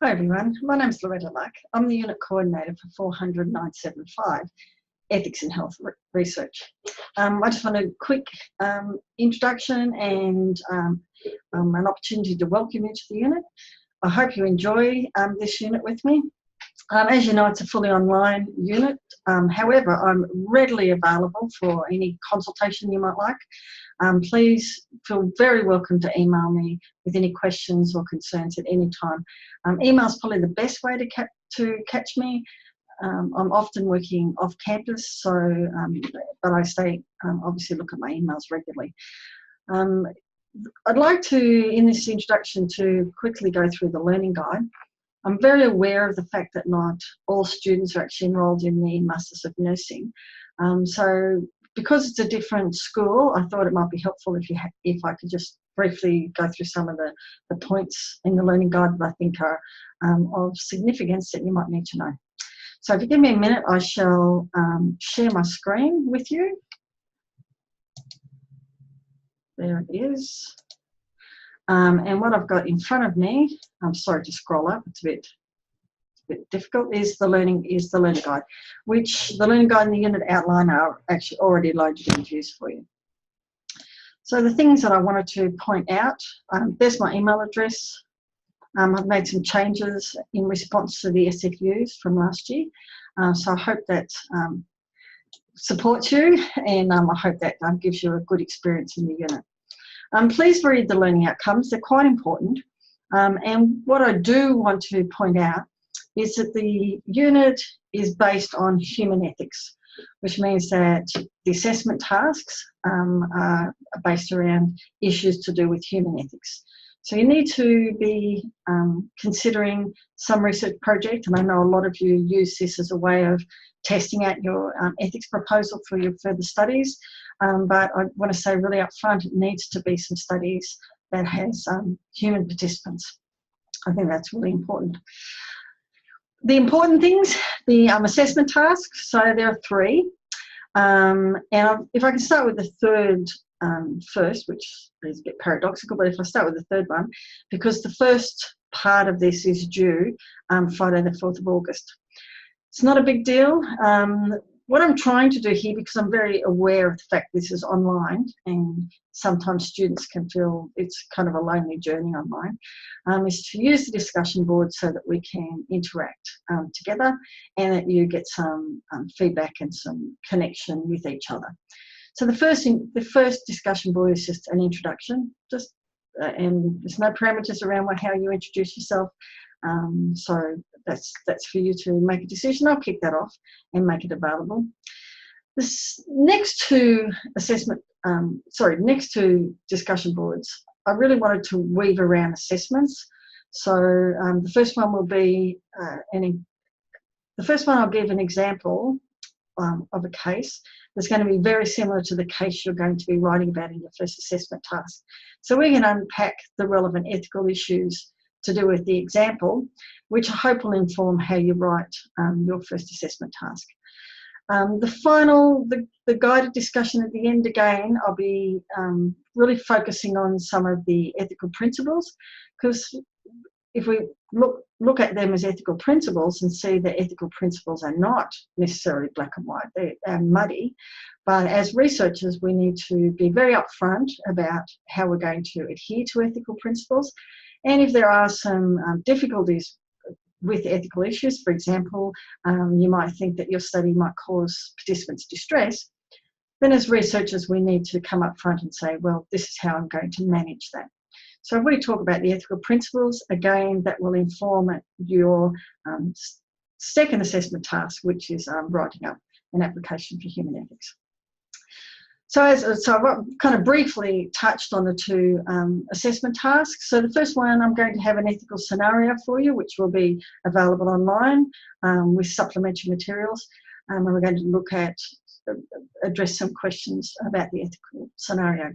Hi everyone, my name is Loretta Luck. I'm the Unit Coordinator for 400-975 Ethics in Health Research. I just want a quick introduction and an opportunity to welcome you to the unit. I hope you enjoy this unit with me. As you know, it's a fully online unit. However, I'm readily available for any consultation you might like. Please feel very welcome to email me with any questions or concerns at any time. Email is probably the best way to catch me. I'm often working off campus, so but I obviously look at my emails regularly. I'd like to, in this introduction, to quickly go through the learning guide. I'm very aware of the fact that not all students are actually enrolled in the Masters of Nursing. So because it's a different school, I thought it might be helpful if I could just briefly go through some of the points in the learning guide that I think are of significance that you might need to know. So if you give me a minute, I shall share my screen with you. There it is. And what I've got in front of me, I'm sorry to scroll up, it's a bit difficult, is the learning guide, which the learning guide and the unit outline are actually already loaded in views for you. So the things that I wanted to point out, there's my email address. I've made some changes in response to the SFUs from last year. So I hope that supports you, and I hope that gives you a good experience in the unit. Please read the learning outcomes, they're quite important. And what I do want to point out is that the unit is based on human ethics, which means that the assessment tasks are based around issues to do with human ethics. So you need to be considering some research project, and I know a lot of you use this as a way of testing out your ethics proposal for your further studies, but I want to say really up front, it needs to be some studies that has human participants. I think that's really important. The important things, the assessment tasks, so there are three, and if I can start with the third first, which is a bit paradoxical, but if I start with the third one, because the first part of this is due Friday the 4th of August. It's not a big deal. What I'm trying to do here, because I'm very aware of the fact this is online and sometimes students can feel it's kind of a lonely journey online, is to use the discussion board so that we can interact together and that you get some feedback and some connection with each other. So the first discussion board is just an introduction, and there's no parameters around how you introduce yourself. So that's for you to make a decision. I'll kick that off and make it available. Next to discussion boards, I really wanted to weave around assessments. So the first one will be I'll give an example of a case that's going to be very similar to the case you're going to be writing about in your first assessment task. So we can unpack the relevant ethical issues to do with the example, which I hope will inform how you write your first assessment task. The guided discussion at the end, again, I'll be really focusing on some of the ethical principles, because if we look at them as ethical principles and see that ethical principles are not necessarily black and white, they're muddy, but as researchers we need to be very upfront about how we're going to adhere to ethical principles. And if there are some difficulties with ethical issues, for example, you might think that your study might cause participants distress, then as researchers we need to come up front and say, well, this is how I'm going to manage that. So if we talk about the ethical principles, again, that will inform your second assessment task, which is writing up an application for human ethics. So I've kind of briefly touched on the two assessment tasks. So the first one, I'm going to have an ethical scenario for you, which will be available online with supplementary materials. And we're going to address some questions about the ethical scenario.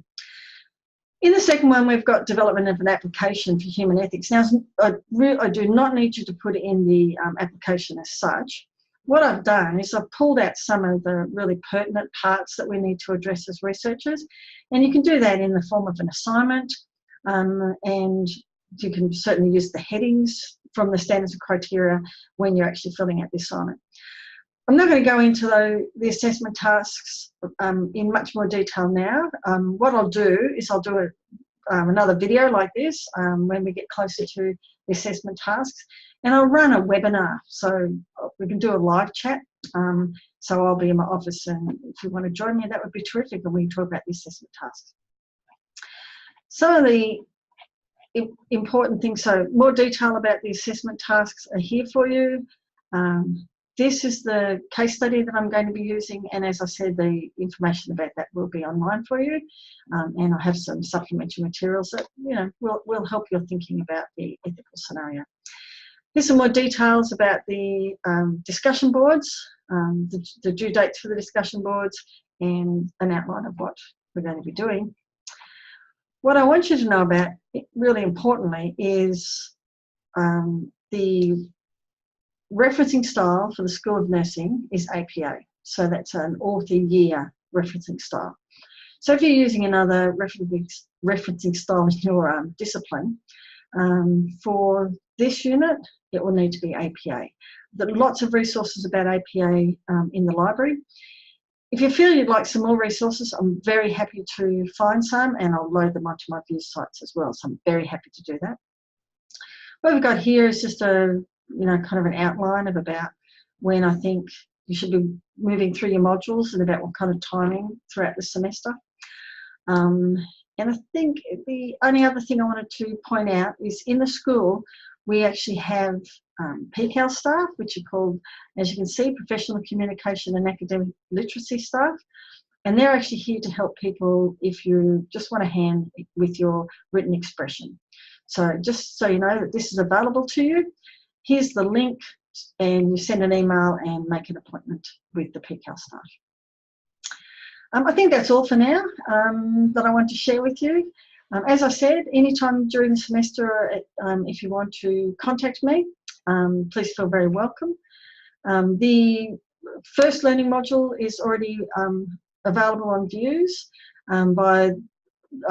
In the second one, we've got development of an application for human ethics. Now, I do not need you to put it in the application as such. What I've done is I've pulled out some of the really pertinent parts that we need to address as researchers, and you can do that in the form of an assignment, and you can certainly use the headings from the standards and criteria when you're actually filling out the assignment. I'm not going to go into the assessment tasks in much more detail now. What I'll do is I'll do another video like this when we get closer to the assessment tasks, and I'll run a webinar so we can do a live chat. So I'll be in my office, and if you want to join me, that would be terrific, and we can talk about the assessment tasks. Some of the important things, so more detail about the assessment tasks are here for you. This is the case study that I'm going to be using, and as I said, the information about that will be online for you. And I have some supplementary materials that will help your thinking about the ethical scenario. Here's some more details about the discussion boards, the due dates for the discussion boards, and an outline of what we're going to be doing. What I want you to know about, really importantly, is the referencing style for the School of Nursing is APA. So that's an author year referencing style. So if you're using another referencing style in your discipline, for this unit, it will need to be APA. There are lots of resources about APA in the library. If you feel you'd like some more resources, I'm very happy to find some, and I'll load them onto my view sites as well. So I'm very happy to do that. What we've got here is just a kind of an outline of about when I think you should be moving through your modules and about what kind of timing throughout the semester. And I think the only other thing I wanted to point out is in the school, we actually have PCAL staff, which are called, as you can see, Professional Communication and Academic Literacy staff. And they're actually here to help people if you just want a hand with your written expression. So just so you know that this is available to you, here's the link, and you send an email and make an appointment with the PCAL staff. I think that's all for now that I want to share with you. As I said, anytime during the semester, if you want to contact me, please feel very welcome. The first learning module is already available on Views. By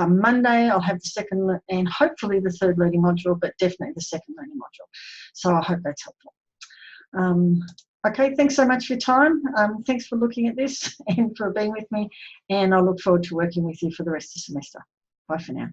Monday, I'll have the second and hopefully the third learning module, but definitely the second learning module. So I hope that's helpful. Okay, thanks so much for your time. Thanks for looking at this and for being with me. And I look forward to working with you for the rest of the semester. Bye for now.